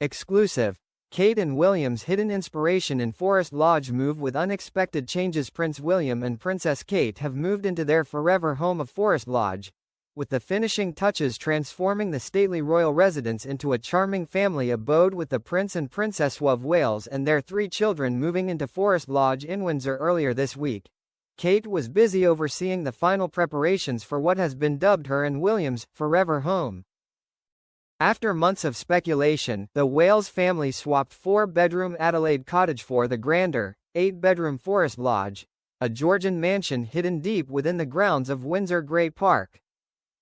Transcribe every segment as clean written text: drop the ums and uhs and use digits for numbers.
Exclusive. Kate and William's hidden inspiration in Forest Lodge move with unexpected changes. Prince William and Princess Kate have moved into their forever home of Forest Lodge, with the finishing touches transforming the stately royal residence into a charming family abode, with the Prince and Princess of Wales and their 3 children moving into Forest Lodge in Windsor earlier this week. Kate was busy overseeing the final preparations for what has been dubbed her and William's forever home. After months of speculation, the Wales family swapped 4-bedroom Adelaide Cottage for the grander, 8-bedroom Forest Lodge, a Georgian mansion hidden deep within the grounds of Windsor Great Park.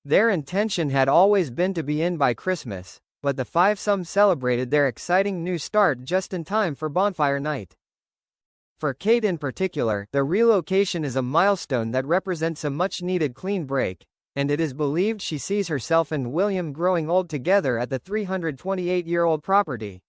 Their intention had always been to be in by Christmas, but the fivesome celebrated their exciting new start just in time for bonfire night. For Kate in particular, the relocation is a milestone that represents a much-needed clean break, and it is believed she sees herself and William growing old together at the 328-year-old property.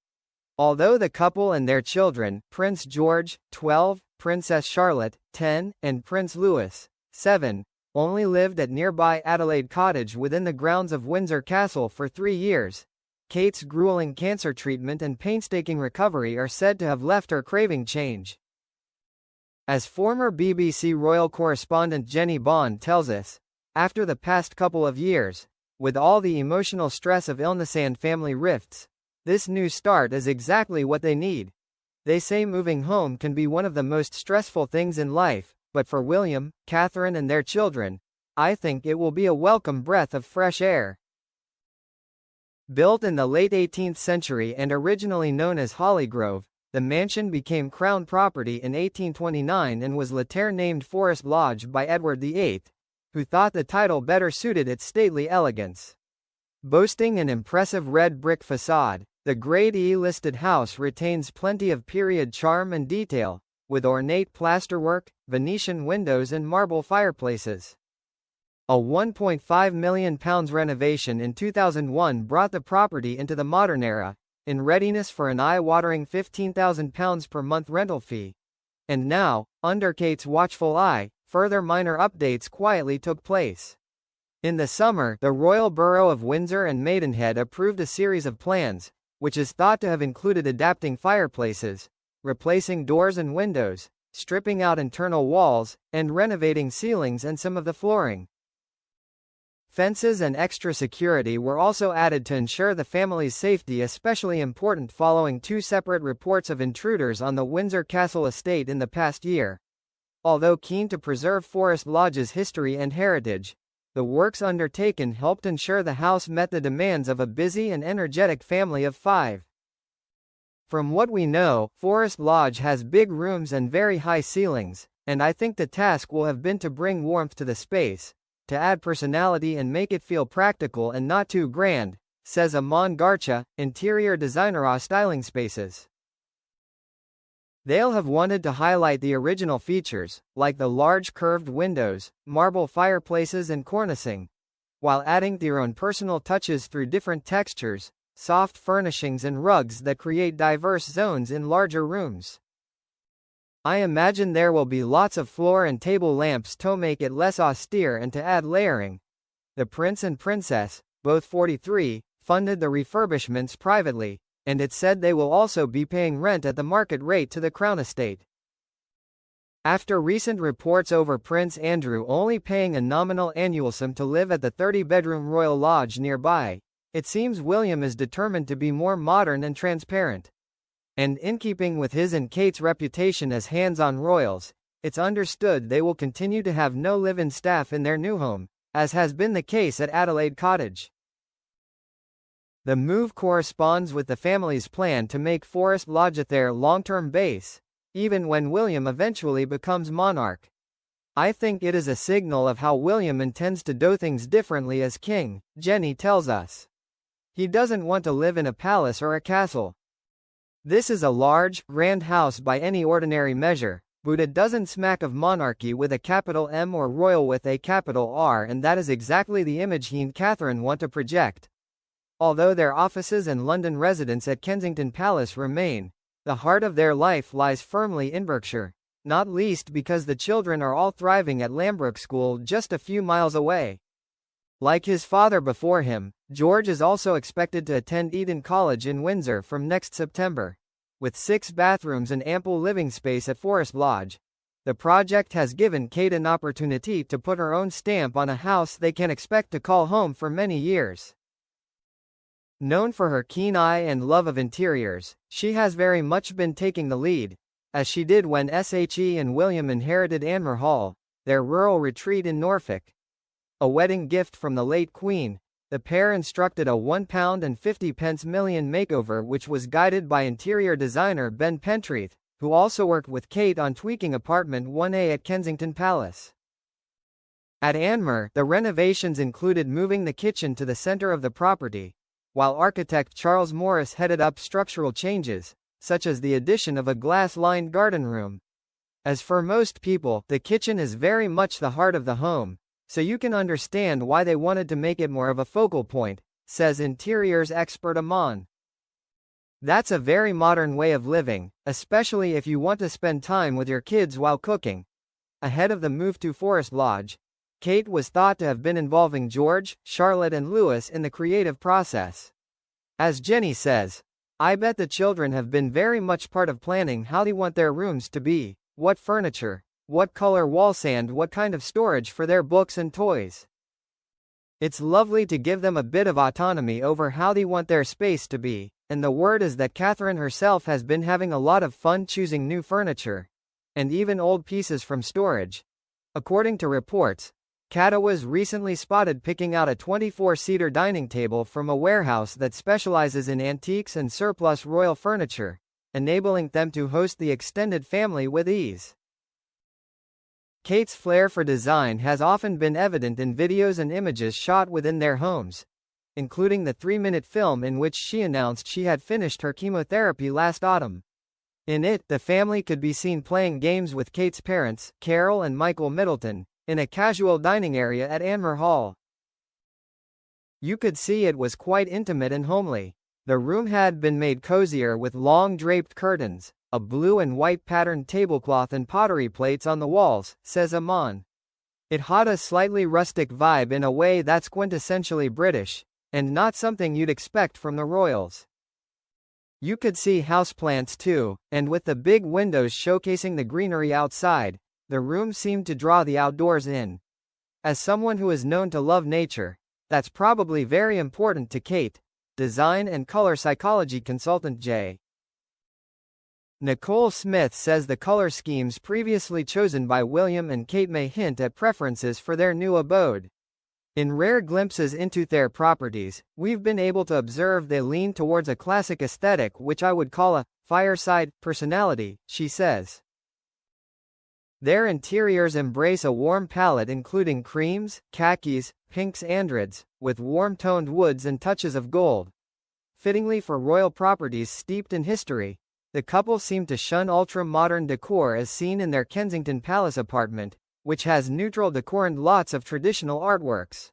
Although the couple and their children, Prince George, 12, Princess Charlotte, 10, and Prince Louis, 7, only lived at nearby Adelaide Cottage within the grounds of Windsor Castle for 3 years, Kate's grueling cancer treatment and painstaking recovery are said to have left her craving change. As former BBC royal correspondent Jenny Bond tells us, after the past couple of years, with all the emotional stress of illness and family rifts, this new start is exactly what they need. They say moving home can be one of the most stressful things in life, but for William, Catherine and their children, I think it will be a welcome breath of fresh air. Built in the late 18th century and originally known as Hollygrove, the mansion became Crown property in 1829 and was later named Forest Lodge by Edward VIII, who thought the title better suited its stately elegance. Boasting an impressive red brick facade, the Grade E listed house retains plenty of period charm and detail, with ornate plasterwork, Venetian windows and marble fireplaces. A £1.5 million renovation in 2001 brought the property into the modern era, in readiness for an eye-watering £15,000 per month rental fee. And now, under Kate's watchful eye, further minor updates quietly took place. In the summer, the Royal Borough of Windsor and Maidenhead approved a series of plans, which is thought to have included adapting fireplaces, replacing doors and windows, stripping out internal walls, and renovating ceilings and some of the flooring. Fences and extra security were also added to ensure the family's safety, especially important following 2 separate reports of intruders on the Windsor Castle estate in the past year. Although keen to preserve Forest Lodge's history and heritage, the works undertaken helped ensure the house met the demands of a busy and energetic family of 5. From what we know, Forest Lodge has big rooms and very high ceilings, and I think the task will have been to bring warmth to the space, to add personality and make it feel practical and not too grand, says Aman Garcha, interior designer of Styling Spaces. They'll have wanted to highlight the original features, like the large curved windows, marble fireplaces and cornicing, while adding their own personal touches through different textures, soft furnishings and rugs that create diverse zones in larger rooms. I imagine there will be lots of floor and table lamps to make it less austere and to add layering. The Prince and Princess, both 43, funded the refurbishments privately, and it's said they will also be paying rent at the market rate to the Crown estate. After recent reports over Prince Andrew only paying a nominal annual sum to live at the 30-bedroom Royal Lodge nearby, it seems William is determined to be more modern and transparent. And in keeping with his and Kate's reputation as hands-on royals, it's understood they will continue to have no live-in staff in their new home, as has been the case at Adelaide Cottage. The move corresponds with the family's plan to make Forest Lodge their long-term base, even when William eventually becomes monarch. I think it is a signal of how William intends to do things differently as king, Jenny tells us. He doesn't want to live in a palace or a castle. This is a large, grand house by any ordinary measure, but it doesn't smack of monarchy with a capital M or royal with a capital R, and that is exactly the image he and Catherine want to project. Although their offices and London residence at Kensington Palace remain, the heart of their life lies firmly in Berkshire, not least because the children are all thriving at Lambrook School just a few miles away. Like his father before him, George is also expected to attend Eton College in Windsor from next September. With 6 bathrooms and ample living space at Forest Lodge, the project has given Kate an opportunity to put her own stamp on a house they can expect to call home for many years. Known for her keen eye and love of interiors, she has very much been taking the lead, as she did when SHE and William inherited Anmer Hall, their rural retreat in Norfolk. A wedding gift from the late Queen, the pair instructed a £1.50 million makeover which was guided by interior designer Ben Pentreath, who also worked with Kate on tweaking apartment 1A at Kensington Palace. At Anmer, the renovations included moving the kitchen to the center of the property, while architect Charles Morris headed up structural changes, such as the addition of a glass-lined garden room. As for most people, the kitchen is very much the heart of the home, so you can understand why they wanted to make it more of a focal point, says interiors expert Aman. That's a very modern way of living, especially if you want to spend time with your kids while cooking. Ahead of the move to Forest Lodge, Kate was thought to have been involving George, Charlotte and Louis in the creative process. As Jenny says, "I bet the children have been very much part of planning how they want their rooms to be, what furniture, what color wall sand, what kind of storage for their books and toys. It's lovely to give them a bit of autonomy over how they want their space to be, and the word is that Catherine herself has been having a lot of fun choosing new furniture, and even old pieces from storage." According to reports, Kata was recently spotted picking out a 24-seater dining table from a warehouse that specializes in antiques and surplus royal furniture, enabling them to host the extended family with ease. Kate's flair for design has often been evident in videos and images shot within their homes, including the 3-minute film in which she announced she had finished her chemotherapy last autumn. In it, the family could be seen playing games with Kate's parents, Carol and Michael Middleton, in a casual dining area at Anmer Hall. You could see it was quite intimate and homely. The room had been made cozier with long draped curtains, a blue and white patterned tablecloth and pottery plates on the walls, says Aman. It had a slightly rustic vibe in a way that's quintessentially British, and not something you'd expect from the royals. You could see houseplants too, and with the big windows showcasing the greenery outside, the room seemed to draw the outdoors in. As someone who is known to love nature, that's probably very important to Kate, design and color psychology consultant J. Nicole Smith says the color schemes previously chosen by William and Kate may hint at preferences for their new abode. In rare glimpses into their properties, we've been able to observe they lean towards a classic aesthetic which I would call a fireside personality, she says. Their interiors embrace a warm palette including creams, khakis, pinks and reds, with warm-toned woods and touches of gold. Fittingly for royal properties steeped in history, the couple seem to shun ultra-modern decor as seen in their Kensington Palace apartment, which has neutral decor and lots of traditional artworks.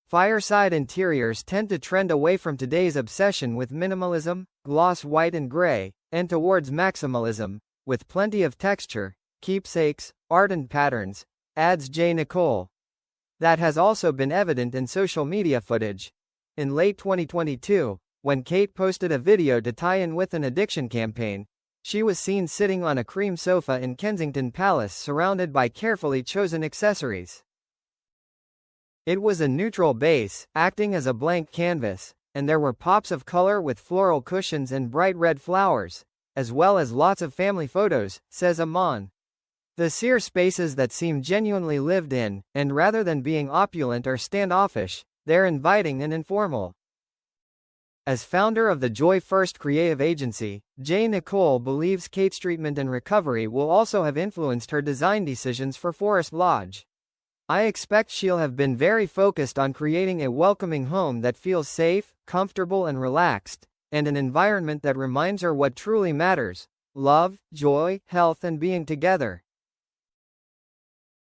Fireside interiors tend to trend away from today's obsession with minimalism, gloss white and gray, and towards maximalism, with plenty of texture, keepsakes, art and patterns, adds J. Nicole. That has also been evident in social media footage. In late 2022, when Kate posted a video to tie in with an addiction campaign, she was seen sitting on a cream sofa in Kensington Palace surrounded by carefully chosen accessories. It was a neutral base, acting as a blank canvas, and there were pops of color with floral cushions and bright red flowers, as well as lots of family photos, says Aman. The sear spaces that seem genuinely lived in, and rather than being opulent or standoffish, they're inviting and informal. As founder of the Joy First creative agency, J. Nicole believes Kate's treatment and recovery will also have influenced her design decisions for Forest Lodge. I expect she'll have been very focused on creating a welcoming home that feels safe, comfortable and relaxed, and an environment that reminds her what truly matters: love, joy, health and being together.